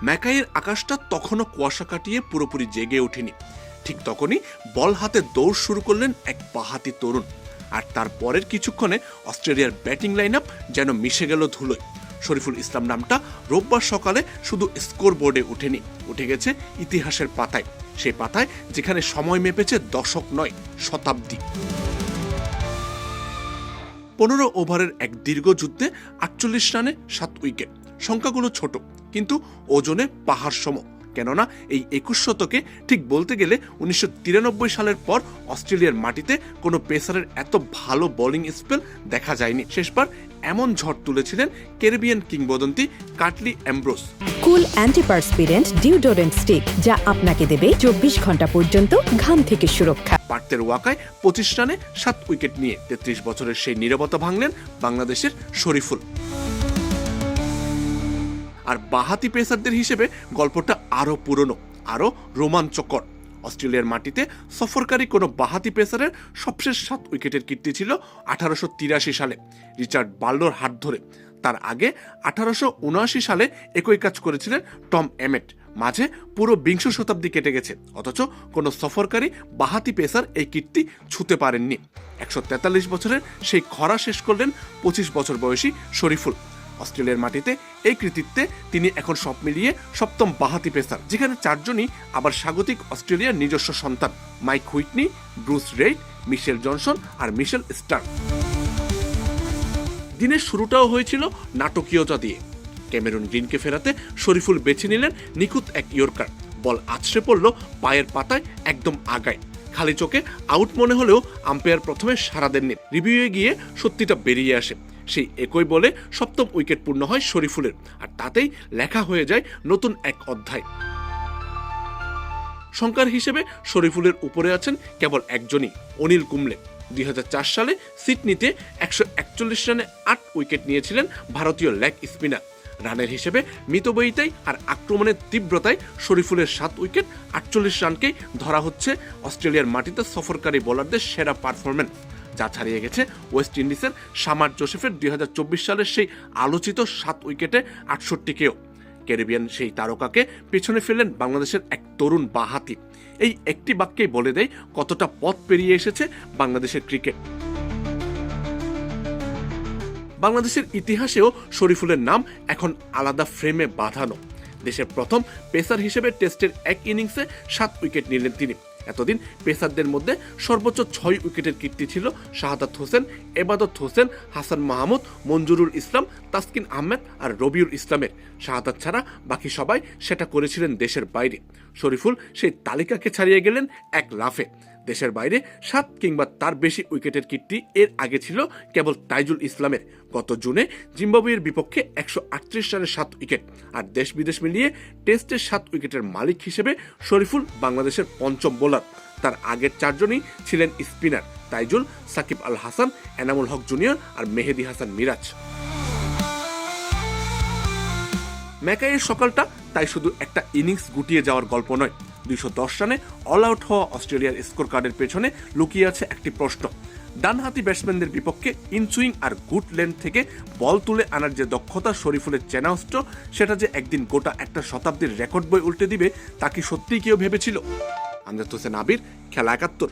ম্যাকাইয়ের আকাশটা তখনও কুয়াশা কাটিয়ে পুরোপুরি জেগে ওঠেনি। ঠিক তখনই বল হাতে দৌড় শুরু করলেন এক বাঁহাতি তরুণ, আর তার পরের কিছুক্ষণে অস্ট্রেলিয়ার ব্যাটিং লাইন আপ যেন মিশে গেল ধুলোয়। শরীফুল ইসলাম নামটা রোববার সকালে শুধু স্কোর বোর্ডে ওঠেনি, উঠে গেছে ইতিহাসের পাতায়, সেই পাতায় যেখানে সময় মেপেছে দশক নয় শতাব্দী। 15 ওভারের এক দীর্ঘ যুদ্ধে 48 রানে 7 উইকেট। সংখ্যাগুলো ছোট, কিন্তু ওজনে পাহাড় সম। কেননা এই 21 শতকে ঠিক বলতে গেলে 1993 সালের পর অস্ট্রেলিয়ার মাটিতে কোনো পেসারের এত ভালো বোলিং স্পেল দেখা যায়নি। শেষবার এমন ঝড় তুলেছিলেন ক্যারিবিয়ান কিংবদন্তি কার্টলি অ্যামব্রোস। কুল অ্যান্টিপারস্পিরেন্ট ডিওডোরেন্ট স্টিক, যা আপনাকে দেবে 24 ঘন্টা পর্যন্ত ঘাম থেকে সুরক্ষা। পার্থের ওয়াকায় 25 রানে 7 উইকেট নিয়ে 33 বছরের সেই নীরবতা ভাঙলেন বাংলাদেশের শরীফুল। আর বাঁহাতি পেসারদের হিসেবে গল্পটা আরো পুরনো, আরো রোমাঞ্চকর। অস্ট্রেলিয়ার মাটিতে সফরকারী কোনো বাঁহাতি পেসারের সবশেষ 7 উইকেটের কীর্তি ছিল 1883 সালে রিচার্ড বার্লোর হাত ধরে। তার আগে 1879 সালে একই কাজ করেছিলেন টম এমেট। মাঝে পুরো বিংশ শতাব্দী কেটে গেছে, অথচ কোনো সফরকারী বাঁহাতি পেসার এই কীর্তি ছুঁতে পারেননি। 143 বছরের সেই খরা শেষ করলেন 25 বছর বয়সী শরীফুল। অস্ট্রেলিয়ার মাটিতে এই কৃতিত্বে তিনি এখন সব মিলিয়ে 7ম বাঁহাতি পেসার, যেখানে 4 জনই আবার স্বাগতিক অস্ট্রেলিয়ার নিজস্ব সন্তান: মাইক হুইটনি, ব্রুস রেইড, মিশেল জনসন আর মিশেল স্টার্ক। দিনের শুরুটাও হয়েছিল নাটকীয়তা দিয়ে। ক্যামেরন গ্রিনকে ফেরাতে শরীফুল বেছে নিলেন নিখুঁত এক ইয়র্কার। বল আছড়ে পড়ল পায়ের পাতায় একদম আগায়। খালি চোখে আউট মনে হলেও আম্পায়ার প্রথমে সাড়া দেননি। রিভিউয়ে গিয়ে সত্যিটা বেরিয়ে আসে। সেই একই বলে 7ম উইকেট পূর্ণ হয় শরীফুলের, আর তাতেই লেখা হয়ে যায় নতুন এক অধ্যায়। সংখ্যার হিসেবে শরীফুলের উপরে আছেন কেবল একজনই, অনিল কুম্বলে। 2004 সালে সিডনিতে 141 রানে 8 উইকেট নিয়েছিলেন ভারতীয় লেগ স্পিনার। রানের হিসেবে মিতব্যয়িতায় আর আক্রমণের তীব্রতায় শরীফুলের 7 উইকেট 48 রানকেই ধরা হচ্ছে অস্ট্রেলিয়ার মাটিতে সফরকারী বোলারদের সেরা পারফরম্যান্স, যা ছাড়িয়ে গেছে ওয়েস্ট ইন্ডিজের শামার জোসেফের 2024 সালের সেই আলোচিত 7 উইকেটে 68কেও। ক্যারিবিয়ান সেই তারকাকে পেছনে ফেললেন বাংলাদেশের এক তরুণ বাঁহাতি। এই একটি বাক্যেই বলে দেয় কতটা পথ পেরিয়ে এসেছে বাংলাদেশের ক্রিকেট। বাংলাদেশের ইতিহাসেও শরীফুলের নাম এখন আলাদা ফ্রেমে বাঁধানো। দেশের প্রথম পেসার হিসেবে টেস্টের এক ইনিংসে 7 উইকেট নিলেন তিনি। এতদিন পেসারদের মধ্যে সর্বোচ্চ 6 উইকেটের কীর্তি ছিল শাহাদাত হোসেন, এবাদত হোসেন, হাসান মাহমুদ, মঞ্জুরুল ইসলাম, তাসকিন আহমেদ আর রবিউল ইসলামের। শাহাদাত ছাড়া বাকি সবাই সেটা করেছিলেন দেশের বাইরে। শরীফুল সেই তালিকাকে ছাড়িয়ে গেলেন এক লাফে। দেশের বাইরে 7 কিংবা তার বেশি উইকেটের কীর্তি এর আগে ছিল কেবল তাইজুল ইসলামের। গত জুনে জিম্বাবুয়ের বিপক্ষে 138 রানে 7 উইকেট। আর দেশ বিদেশ মিলিয়ে টেস্টের 7 উইকেটের মালিক হিসেবে শরীফুল বাংলাদেশের 5ম বোলার। তার আগের 4 জনই ছিলেন স্পিনার: তাইজুল, সাকিব আল হাসান, এনামুল হক জুনিয়র আর মেহেদি হাসান মিরাজ। ম্যাকাইয়ের সকালটা তাই শুধু একটা ইনিংস গুটিয়ে যাওয়ার গল্প নয়। 210 রানে অল আউট হওয়া অস্ট্রেলিয়ার স্কোর কার্ডের পেছনে লুকিয়ে আছে একটি প্রশ্ন: ডানহাতি ব্যাটসম্যানদের বিপক্ষে ইনসুইং আর গুড লেন্থ থেকে বল তুলে আনার যে দক্ষতা শরীফুলের চেনা অস্ত্র, সেটা যে একদিন গোটা একটা শতাব্দীর রেকর্ড বই উল্টে দিবে, তা কি সত্যিই কেউ ভেবেছিল? আমজাদ হোসেন আবির, খেলা 71।